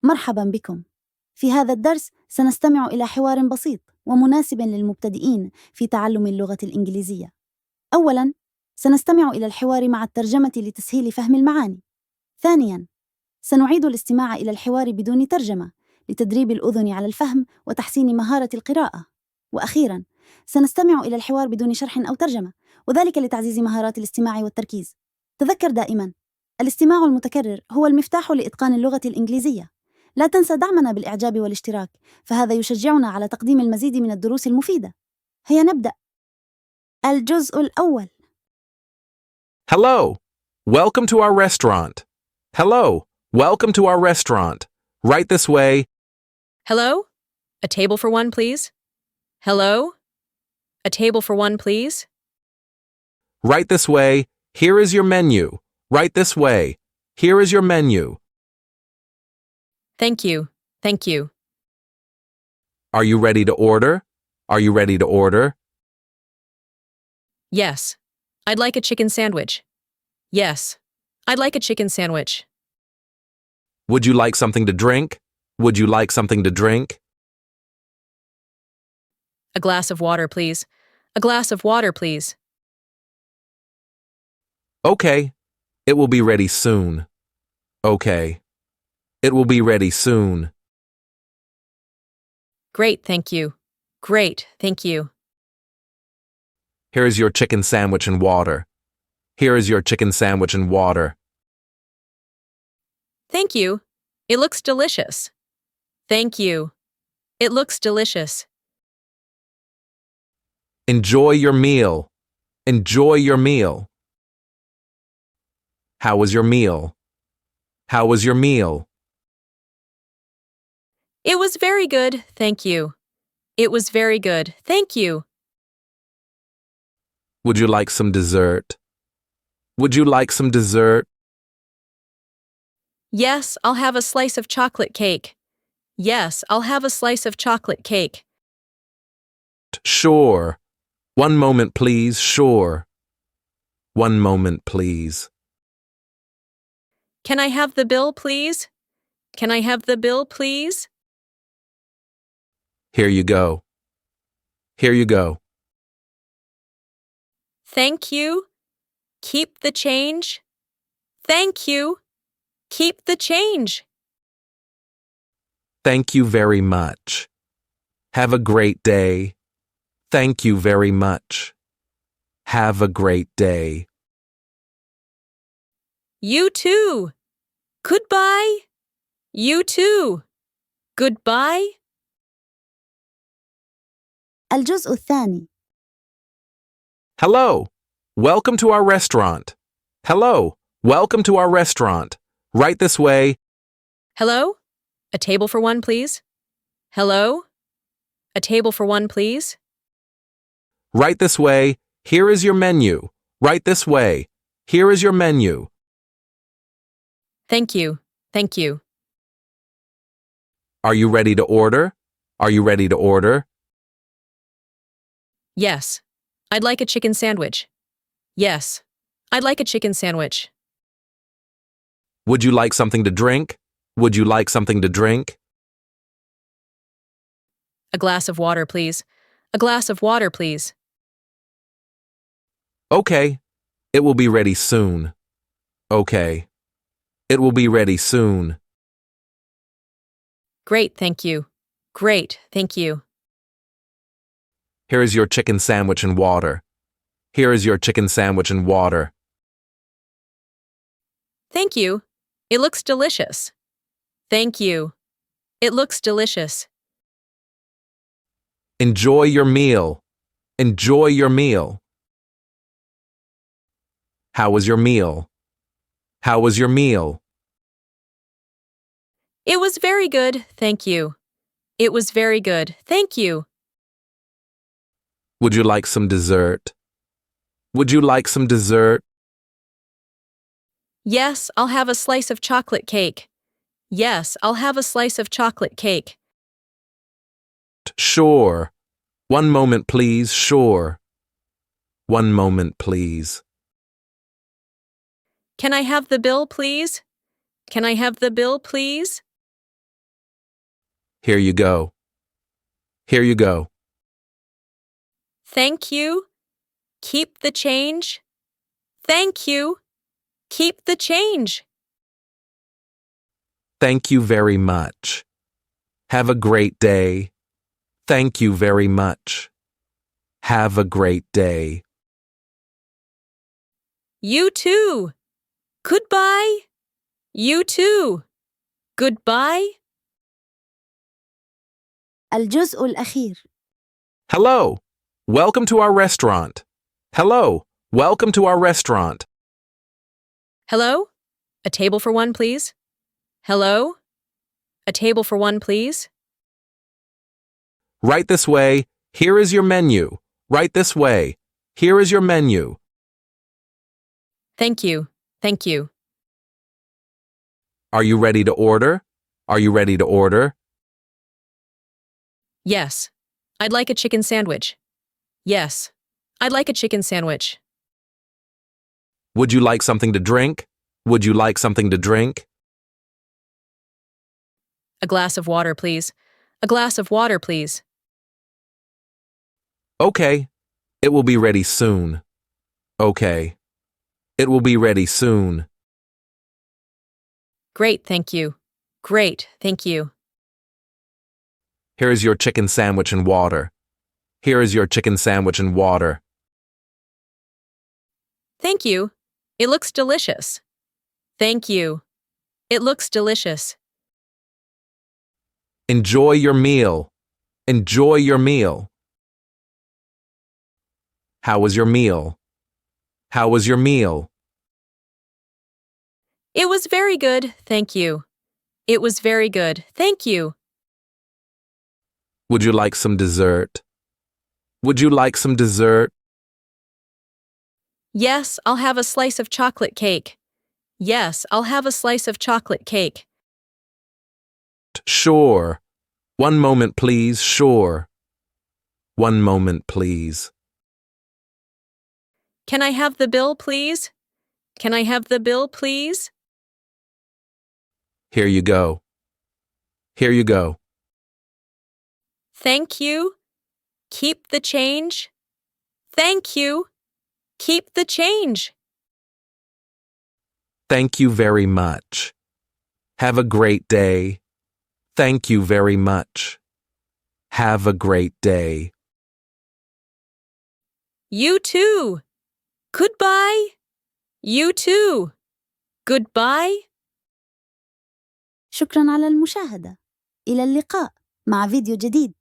مرحباً بكم. في هذا الدرس سنستمع إلى حوار بسيط ومناسب للمبتدئين في تعلم اللغة الإنجليزية. أولاً، سنستمع إلى الحوار مع الترجمة لتسهيل فهم المعاني. ثانياً، سنعيد الاستماع إلى الحوار بدون ترجمة لتدريب الأذن على الفهم وتحسين مهارة القراءة. وأخيراً، سنستمع إلى الحوار بدون شرح أو ترجمة، وذلك لتعزيز مهارات الاستماع والتركيز. تذكر دائماً، الاستماع المتكرر هو المفتاح لإتقان اللغة الإنجليزية. لا تنسى دعمنا بالإعجاب والاشتراك، فهذا يشجعنا على تقديم المزيد من الدروس المفيدة. هيا نبدأ. الجزء الأول. Hello. Welcome to our restaurant. Hello. Welcome to our restaurant. Right this way. Hello? A table for one, please? Hello? A table for one, please? Right this way. Here is your menu. Right this way. Here is your menu. Thank you. Thank you. Are you ready to order? Are you ready to order? Yes. I'd like a chicken sandwich. Yes. I'd like a chicken sandwich. Would you like something to drink? Would you like something to drink? A glass of water, please. A glass of water, please. Okay. It will be ready soon. Okay. It will be ready soon. Great, thank you. Great, thank you. Here is your chicken sandwich and water. Here is your chicken sandwich and water. Thank you. It looks delicious. Thank you. It looks delicious. Enjoy your meal. Enjoy your meal. How was your meal? How was your meal? It was very good, thank you. It was very good, thank you. Would you like some dessert? Would you like some dessert? Yes, I'll have a slice of chocolate cake. Yes, I'll have a slice of chocolate cake. Sure. One moment, please. Sure. One moment, please. Can I have the bill, please? Can I have the bill, please? Here you go. Here you go. Thank you. Keep the change. Thank you. Keep the change. Thank you very much. Have a great day. Thank you very much. Have a great day. You too. Goodbye. You too. Goodbye. الجزء الثاني. Hello. Welcome to our restaurant. Hello. Welcome to our restaurant. Right this way. Hello? A table for one, please? Hello? A table for one, please? Right this way. Here is your menu. Right this way. Here is your menu. Thank you. Thank you. Are you ready to order? Are you ready to order? Yes. I'd like a chicken sandwich. Yes. I'd like a chicken sandwich. Would you like something to drink? Would you like something to drink? A glass of water, please. A glass of water, please. Okay. It will be ready soon. Okay. It will be ready soon. Great, thank you. Great, thank you. Here is your chicken sandwich and water. Here is your chicken sandwich and water. Thank you. It looks delicious. Thank you. It looks delicious. Enjoy your meal. Enjoy your meal. How was your meal? How was your meal? It was very good, thank you. It was very good, thank you. Would you like some dessert? Would you like some dessert? Yes, I'll have a slice of chocolate cake. Yes, I'll have a slice of chocolate cake. Sure. One moment, please. Sure. One moment, please. Can I have the bill, please? Can I have the bill, please? Here you go. Here you go. Thank you. Keep the change. Thank you. Keep the change. Thank you very much. Have a great day. Thank you very much. Have a great day. You too. Goodbye. You too. Goodbye. الجزء الأخير. Hello. Welcome to our restaurant. Hello. Welcome to our restaurant. Hello? A table for one, please. Hello? A table for one, please. Right this way. Here is your menu. Right this way. Here is your menu. Thank you. Thank you. Are you ready to order? Are you ready to order? Yes. I'd like a chicken sandwich. Yes. I'd like a chicken sandwich. Would you like something to drink? Would you like something to drink? A glass of water, please. A glass of water, please. Okay. It will be ready soon. Okay. It will be ready soon. Great, thank you. Great, thank you. Here is your chicken sandwich and water. Here is your chicken sandwich and water. Thank you. It looks delicious. Thank you. It looks delicious. Enjoy your meal. Enjoy your meal. How was your meal? How was your meal? It was very good, thank you. It was very good, thank you. Would you like some dessert? Would you like some dessert? Yes, I'll have a slice of chocolate cake. Yes, I'll have a slice of chocolate cake. Sure. One moment, please. Sure. One moment, please. Can I have the bill, please? Can I have the bill, please? Here you go. Here you go. Thank you. Keep the change. Thank you. Keep the change. Thank you very much. Have a great day. Thank you very much. Have a great day. You too. Goodbye. You too. Goodbye. شكراً على المشاهدة. إلى اللقاء مع فيديو جديد.